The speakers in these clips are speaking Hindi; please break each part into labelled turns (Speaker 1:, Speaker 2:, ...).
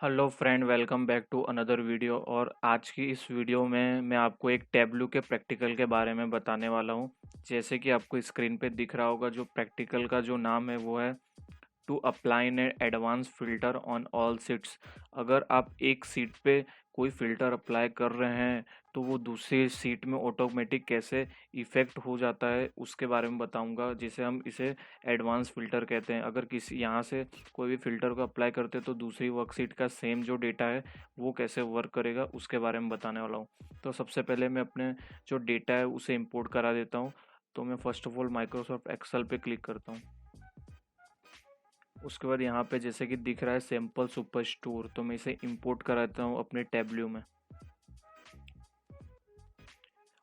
Speaker 1: Hello friend, welcome back to another video. और आज की इस वीडियो में मैं आपको एक टैबलू के प्रैक्टिकल के बारे में बताने वाला हूँ। जैसे कि आपको स्क्रीन पे दिख रहा होगा, जो प्रैक्टिकल का जो नाम है वो है to apply an advance filter on all sheets. अगर आप एक सीट पे कोई फिल्टर अप्लाई कर रहे हैं तो वो दूसरी सीट में ऑटोमेटिक कैसे इफेक्ट हो जाता है उसके बारे में बताऊंगा, जिसे हम इसे एडवांस फिल्टर कहते हैं। अगर किसी यहाँ से कोई भी फिल्टर को अप्लाई करते हैं तो दूसरी वर्कशीट का सेम जो डेटा है वो कैसे वर्क करेगा उसके बारे में बताने वाला हूँ। तो सबसे पहले मैं अपने जो डेटा है उसे इंपोर्ट करा देता हूँ। तो मैं first of all Microsoft Excel पे क्लिक करता हूँ। उसके बाद यहाँ पे जैसे कि दिख रहा है सैम्पल सुपर स्टोर, तो मैं इसे इंपोर्ट कराता हूँ अपने टैबल्यू में।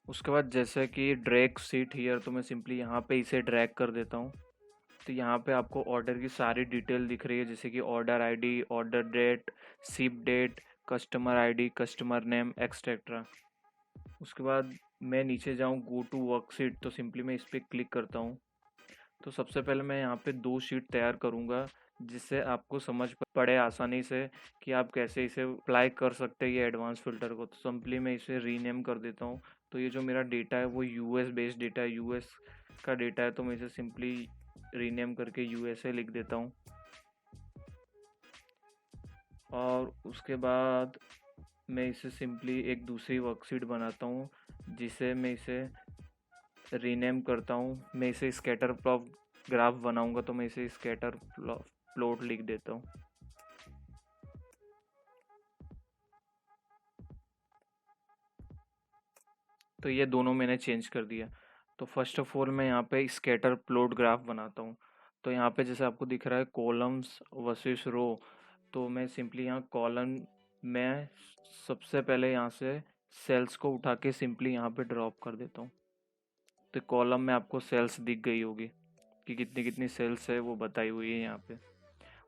Speaker 1: उसके बाद जैसे कि ड्रैग सीट हियर, तो मैं सिंपली यहाँ पे इसे ड्रैग कर देता हूँ। तो यहाँ पे आपको ऑर्डर की सारी डिटेल दिख रही है, जैसे कि order ID, order date, ship date, customer ID, customer name etcetera. उसके बाद मैं नीचे जाऊँ गो टू वर्कशीट, तो सिंपली मैं इस पर क्लिक करता हूँ। तो सबसे पहले मैं यहाँ पे 2 शीट तैयार करूँगा, जिससे आपको समझ पड़े आसानी से कि आप कैसे इसे अप्लाई कर सकते हैं ये एडवांस फ़िल्टर को। तो सिंपली मैं इसे रीनेम कर देता हूँ। तो ये जो मेरा डेटा है वो यूएस बेस्ड डेटा है, यूएस का डेटा है, तो मैं इसे सिंपली रीनेम करके यूएसए लिख देता हूँ। और उसके बाद मैं इसे सिंपली एक दूसरी वर्कशीट बनाता हूँ, जिसे मैं इसे रीनेम करता हूँ। मैं इसे स्कैटर प्लॉट ग्राफ बनाऊंगा, तो मैं इसे स्कैटर प्लॉट लिख देता हूँ। तो ये दोनों मैंने चेंज कर दिया। तो फर्स्ट ऑफ ऑल मैं यहाँ पे स्कैटर प्लॉट ग्राफ बनाता हूँ। तो यहाँ पे जैसे आपको दिख रहा है कॉलम्स वर्सेस रो, तो मैं सिंपली यहाँ कॉलम में सबसे पहले यहाँ से सेल्स को उठा के सिंपली यहाँ पे ड्रॉप कर देता हूँ। तो कॉलम में आपको सेल्स दिख गई होगी कि कितनी कितनी सेल्स है वो बताई हुई है यहाँ पे।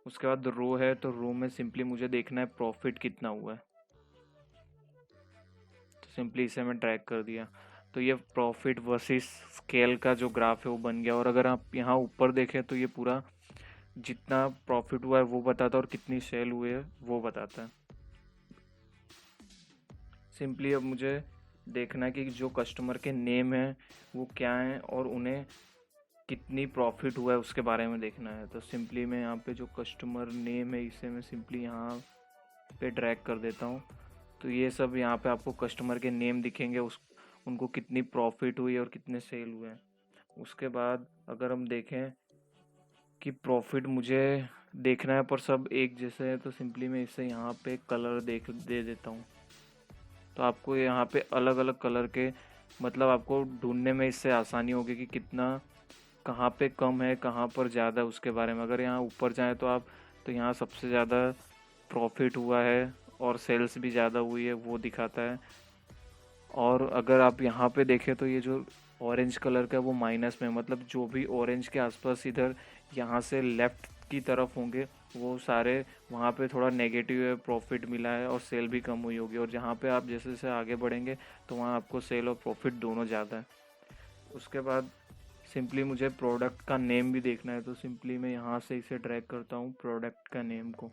Speaker 1: उसके बाद रो है, तो रो में सिंपली मुझे देखना है प्रॉफिट कितना हुआ है। तो सिंपली इसे मैं ड्रैग कर दिया। तो ये प्रॉफिट वर्सेस स्केल का जो ग्राफ है वो बन गया। और अगर आप यहाँ ऊपर देखें तो ये पूरा जितना प्रॉफिट हुआ है वो बताता है और कितनी सेल हुई है वो बताता है। सिंपली अब मुझे देखना है कि जो कस्टमर के नेम है वो क्या है और उन्हें कितनी प्रॉफिट हुआ है उसके बारे में देखना है। तो सिंपली मैं यहाँ पे जो कस्टमर नेम है इसे मैं सिंपली यहाँ पे ड्रैग कर देता हूँ। तो ये सब यहाँ पे आपको कस्टमर के नेम दिखेंगे, उस उनको कितनी प्रॉफिट हुई है और कितने सेल हुए हैं। उसके बाद अगर हम देखें कि प्रॉफिट मुझे देखना है पर सब एक जैसे है, तो सिंपली मैं इसे यहाँ पे कलर दे देता हूँ। तो आपको यहाँ पे अलग अलग कलर के मतलब आपको ढूंढने में इससे आसानी होगी कि कितना कहाँ पे कम है कहाँ पर ज़्यादा उसके बारे में। अगर यहाँ ऊपर जाएँ तो आप तो यहाँ सबसे ज़्यादा प्रॉफिट हुआ है और सेल्स भी ज़्यादा हुई है वो दिखाता है। और अगर आप यहाँ पे देखें तो ये जो ऑरेंज कलर का है वो माइनस में, मतलब जो भी ऑरेंज के आसपास इधर यहाँ से लेफ़्ट की तरफ होंगे वो सारे वहाँ पे थोड़ा नेगेटिव है, प्रॉफिट मिला है और सेल भी कम हुई होगी। और जहाँ पे आप जैसे जैसे आगे बढ़ेंगे तो वहाँ आपको सेल और प्रॉफिट दोनों ज़्यादा है। उसके बाद सिंपली मुझे प्रोडक्ट का नेम भी देखना है, तो सिंपली मैं यहाँ से इसे ड्रैग करता हूँ प्रोडक्ट का नेम को।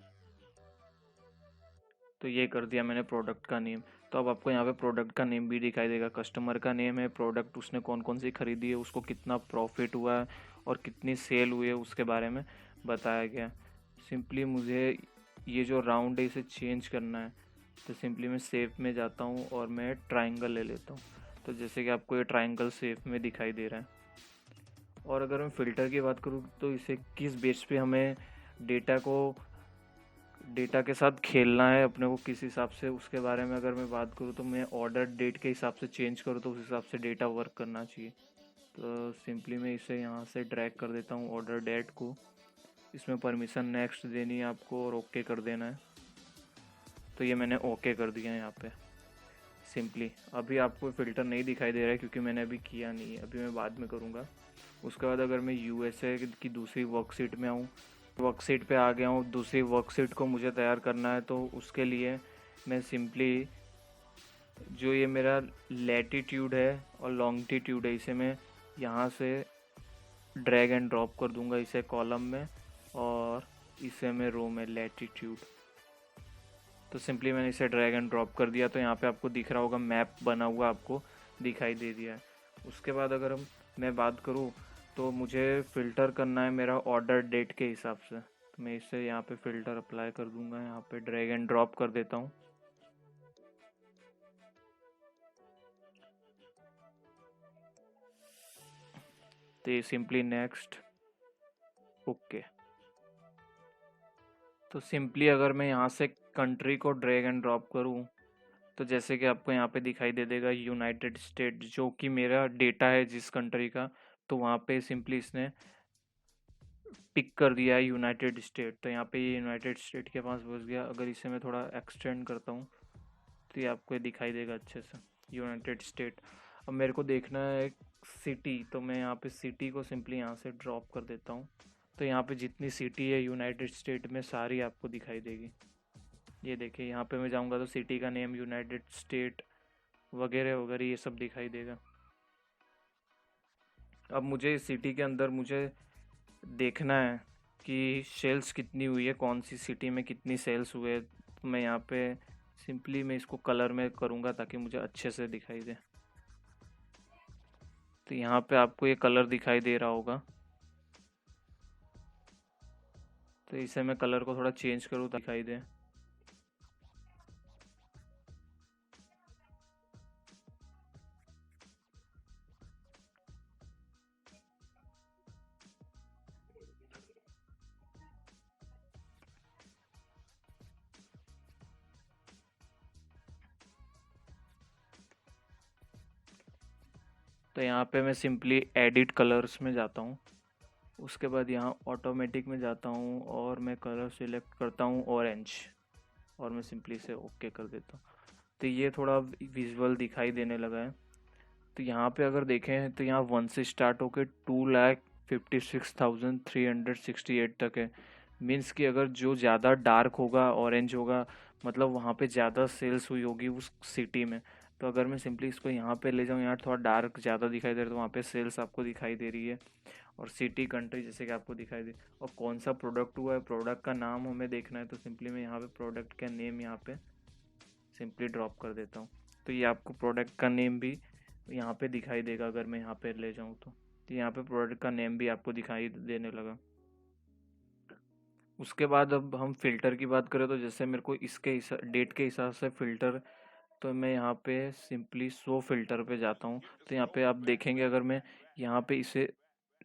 Speaker 1: तो ये कर दिया मैंने प्रोडक्ट का नेम। तो अब आपको यहाँ पे प्रोडक्ट का नेम भी दिखाई देगा, कस्टमर का नेम है, प्रोडक्ट उसने कौन कौन सी खरीदी है, उसको कितना प्रॉफिट हुआ है और कितनी सेल हुई है उसके बारे में बताया गया। सिंपली मुझे ये जो राउंड है इसे चेंज करना है, तो सिंपली मैं शेप में जाता हूँ और मैं ट्राइंगल ले लेता हूँ। तो जैसे कि आपको ये ट्राइंगल शेप में दिखाई दे रहा है। और अगर मैं फ़िल्टर की बात करूँ तो इसे किस बेस पे हमें डेटा के साथ खेलना है अपने को किस हिसाब से, उसके बारे में अगर मैं बात करूँ तो मैं ऑर्डर डेट के हिसाब से चेंज करूँ तो उस हिसाब से डेटा वर्क करना चाहिए। तो सिंपली मैं इसे यहाँ से ड्रैग कर देता हूँ ऑर्डर डेट को। इसमें परमिशन नेक्स्ट देनी है आपको और ओके कर देना है। तो ये मैंने ओके कर दिया है यहाँ पे। सिंपली अभी आपको फ़िल्टर नहीं दिखाई दे रहा है क्योंकि मैंने अभी किया नहीं है, अभी मैं बाद में करूँगा। उसके बाद अगर मैं यूएसए की दूसरी वर्कशीट में आऊँ, वर्कशीट पे आ गया हूँ, दूसरी वर्कशीट को मुझे तैयार करना है। तो उसके लिए मैं सिंपली जो ये मेरा लैटिट्यूड है और लॉन्गिट्यूड है इसे मैं यहाँ से ड्रैग एंड ड्रॉप कर दूंगा इसे कॉलम में, और इसे मैं रो में लैटिट्यूड। तो सिंपली मैंने इसे ड्रैग एंड ड्रॉप कर दिया, तो यहाँ पे आपको दिख रहा होगा मैप बना हुआ आपको दिखाई दे दिया है। उसके बाद अगर मैं बात करूँ तो मुझे फ़िल्टर करना है मेरा ऑर्डर डेट के हिसाब से, तो मैं इसे यहाँ पे फ़िल्टर अप्लाई कर दूंगा, यहाँ पे ड्रैग एंड ड्रॉप कर देता हूँ। तो ये सिंपली नेक्स्ट, ओके। तो सिंपली अगर मैं यहाँ से कंट्री को ड्रैग एंड ड्रॉप करूँ तो जैसे कि आपको यहाँ पे दिखाई दे देगा यूनाइटेड स्टेट, जो कि मेरा डेटा है जिस कंट्री का, तो वहाँ पे सिंपली इसने टिक कर दिया है यूनाइटेड स्टेट, तो यहाँ पे ये यूनाइटेड स्टेट के पास पहुँच गया। अगर इसे मैं थोड़ा एक्सटेंड करता हूँ तो ये आपको ये दिखाई देगा अच्छे से यूनाइटेड स्टेट। अब मेरे को देखना है सिटी, तो मैं यहाँ पे सिटी को सिंपली यहाँ से ड्रॉप कर देता हूँ, तो यहाँ पे जितनी सिटी है यूनाइटेड स्टेट में सारी आपको दिखाई देगी। ये देखिए यहाँ पे मैं जाऊँगा तो सिटी का नेम, यूनाइटेड स्टेट वगैरह वगैरह ये सब दिखाई देगा। अब मुझे सिटी के अंदर मुझे देखना है कि सेल्स कितनी हुई है, कौन सी सिटी में कितनी सेल्स हुए, तो मैं यहाँ पे सिंपली मैं इसको कलर में करूँगा ताकि मुझे अच्छे से दिखाई दे। तो यहाँ पे आपको ये कलर दिखाई दे रहा होगा, तो इसे मैं कलर को थोड़ा चेंज करूँ ताकि दिखाई दे। तो यहाँ पे मैं सिंपली एडिट कलर्स में जाता हूँ, उसके बाद यहाँ ऑटोमेटिक में जाता हूँ और मैं कलर सिलेक्ट करता हूँ ऑरेंज, और मैं सिंपली इसे ओके कर देता हूँ। तो ये थोड़ा विजुअल दिखाई देने लगा है। तो यहाँ पे अगर देखें तो यहाँ 1 से स्टार्ट होकर 2,56,368 तक है। मीन्स कि अगर जो ज़्यादा डार्क होगा, ऑरेंज होगा, मतलब वहाँ पे ज़्यादा सेल्स हुई होगी उस सिटी में। तो अगर मैं सिंपली इसको यहाँ पे ले जाऊँ, यहाँ थोड़ा डार्क ज़्यादा दिखाई दे रहा है, तो वहाँ पे सेल्स आपको दिखाई दे रही है, और सिटी कंट्री जैसे कि आपको दिखाई दे, और कौन सा प्रोडक्ट हुआ है, प्रोडक्ट का नाम हमें देखना है, तो सिंपली मैं यहाँ पे प्रोडक्ट का नेम यहाँ पे सिंपली ड्रॉप कर देता हूँ। तो ये आपको प्रोडक्ट का नेम भी यहाँ पे दिखाई देगा अगर मैं यहाँ पे ले जाऊँ तो यहाँ पे प्रोडक्ट का नेम भी आपको दिखाई देने लगा। उसके बाद अब हम फ़िल्टर की बात करें, तो जैसे मेरे को इसके डेट के हिसाब से फ़िल्टर, तो मैं यहाँ पे सिंपली शो फ़िल्टर पे जाता हूँ। तो यहाँ पे आप देखेंगे अगर मैं यहाँ पे इसे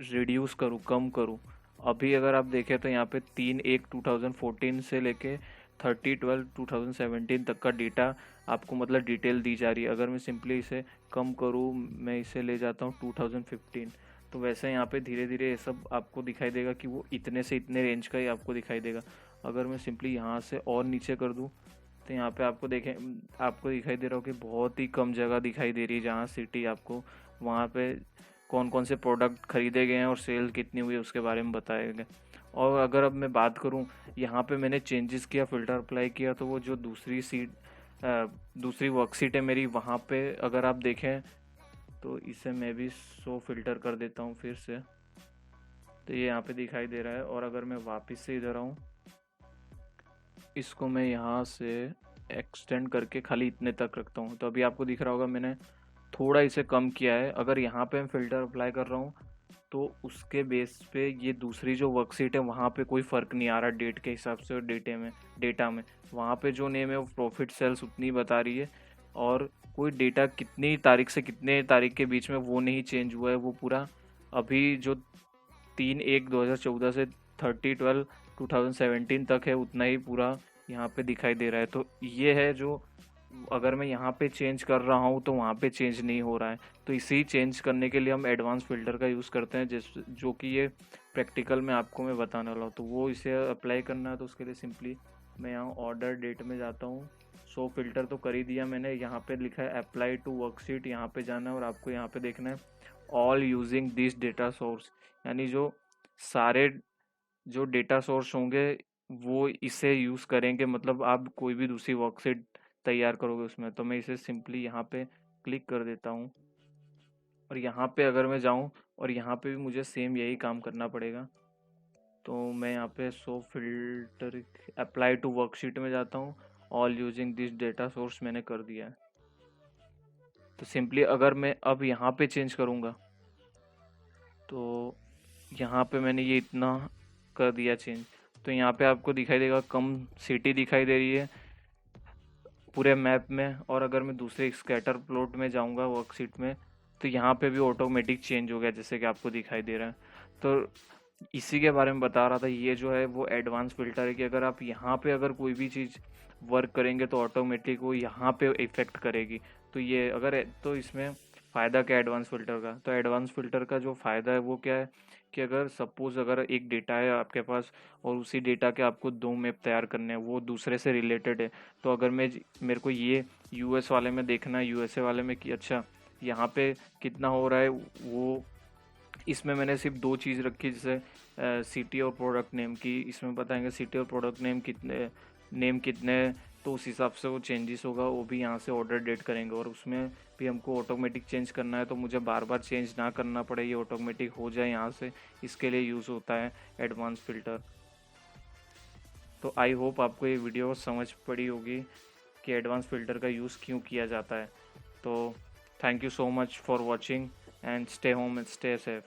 Speaker 1: रिड्यूस करूँ, कम करूँ, अभी अगर आप देखें तो यहाँ पे 3/1/2014 से लेके 30/12/2017 तक का डेटा आपको मतलब डिटेल दी जा रही है। अगर मैं सिंपली इसे कम करूँ, मैं इसे ले जाता हूँ 2015, तो वैसे यहाँ पे धीरे धीरे ये सब आपको दिखाई देगा कि वो इतने से इतने रेंज का ही आपको दिखाई देगा। अगर मैं सिंपली यहाँ से और नीचे कर दूँ तो यहाँ पे आपको दिखाई दे रहा हो कि बहुत ही कम जगह दिखाई दे रही है जहाँ सिटी आपको, वहाँ पे कौन कौन से प्रोडक्ट खरीदे गए हैं और सेल कितनी हुई है उसके बारे में बताया गया। और अगर अब मैं बात करूँ, यहाँ पे मैंने चेंजेस किया, फ़िल्टर अप्लाई किया, तो वो जो दूसरी वर्कशीट है मेरी, वहाँ पे अगर आप देखें तो इसे मैं भी शो फ़िल्टर कर देता हूँ फिर से, तो ये यहाँ पे दिखाई दे रहा है। और अगर मैं वापस से इधर आऊँ, इसको मैं यहाँ से एक्सटेंड करके खाली इतने तक रखता हूँ, तो अभी आपको दिख रहा होगा मैंने थोड़ा इसे कम किया है। अगर यहाँ पे मैं फ़िल्टर अप्लाई कर रहा हूँ तो उसके बेस पे ये दूसरी जो वर्कशीट है वहाँ पे कोई फ़र्क नहीं आ रहा डेट के हिसाब से, और डेटा में वहाँ पे जो नेम है वो प्रॉफिट सेल्स उतनी बता रही है, और कोई डेटा कितनी तारीख से कितने तारीख के बीच में वो नहीं चेंज हुआ है, वो पूरा अभी जो 3/1/2014 से 30/12/2017 तक है उतना ही पूरा यहाँ पे दिखाई दे रहा है। तो ये है जो अगर मैं यहाँ पे चेंज कर रहा हूँ तो वहाँ पे चेंज नहीं हो रहा है। तो इसी चेंज करने के लिए हम एडवांस फ़िल्टर का यूज़ करते हैं, जो कि ये प्रैक्टिकल में आपको मैं बताने वाला हूँ। तो वो इसे अप्लाई करना है, तो उसके लिए सिंपली मैं यहाँ ऑर्डर डेट में जाता हूँ। शो फ़िल्टर तो कर ही दिया मैंने, यहाँ पे लिखा है अप्लाई टू वर्कशीट, यहाँ पे जाना है और आपको यहाँ पे देखना है all using this data source, यानी जो सारे जो डेटा सोर्स होंगे वो इसे यूज़ करेंगे, मतलब आप कोई भी दूसरी वर्कशीट तैयार करोगे उसमें। तो मैं इसे सिंपली यहाँ पे क्लिक कर देता हूँ, और यहाँ पे अगर मैं जाऊँ और यहाँ पे भी मुझे सेम यही काम करना पड़ेगा। तो मैं यहाँ पे show filter apply to worksheet में जाता हूँ all using this data source मैंने कर दिया है। तो सिंपली अगर मैं अब यहाँ पे चेंज करूँगा तो यहाँ पे मैंने ये इतना कर दिया चेंज, तो यहाँ पे आपको दिखाई देगा कम सिटी दिखाई दे रही है पूरे मैप में। और अगर मैं दूसरे स्कैटर प्लॉट में जाऊँगा वर्कशीट में तो यहाँ पे भी ऑटोमेटिक चेंज हो गया जैसे कि आपको दिखाई दे रहा है। तो इसी के बारे में बता रहा था, ये जो है वो एडवांस फिल्टर है कि अगर आप यहाँ पे अगर कोई भी चीज़ वर्क करेंगे तो ऑटोमेटिक वो यहाँ पे इफेक्ट करेगी। तो ये अगर तो इसमें फ़ायदा क्या है एडवांस फिल्टर का? तो एडवांस फिल्टर का जो फ़ायदा है वो क्या है कि अगर सपोज़ अगर एक डेटा है आपके पास और उसी डेटा के आपको 2 मैप तैयार करने हैं, वो दूसरे से रिलेटेड है। तो अगर मेरे को ये यूएस वाले में देखना है, यूएसए वाले में कि अच्छा यहाँ पे कितना हो रहा है, वो इसमें मैंने सिर्फ 2 चीज़ रखी जैसे सिटी और प्रोडक्ट नेम की। इसमें बताएंगे सिटी और प्रोडक्ट नेम कितने, तो उस हिसाब से वो चेंजेस होगा, वो भी यहाँ से ऑर्डर डेट करेंगे। और उसमें भी हमको ऑटोमेटिक चेंज करना है तो मुझे बार बार चेंज ना करना पड़े, ये ऑटोमेटिक हो जाए यहाँ से, इसके लिए यूज़ होता है एडवांस फिल्टर। तो आई होप आपको ये वीडियो समझ पड़ी होगी कि एडवांस फिल्टर का यूज़ क्यों किया जाता है। तो thank you so much for watching and stay home and stay safe.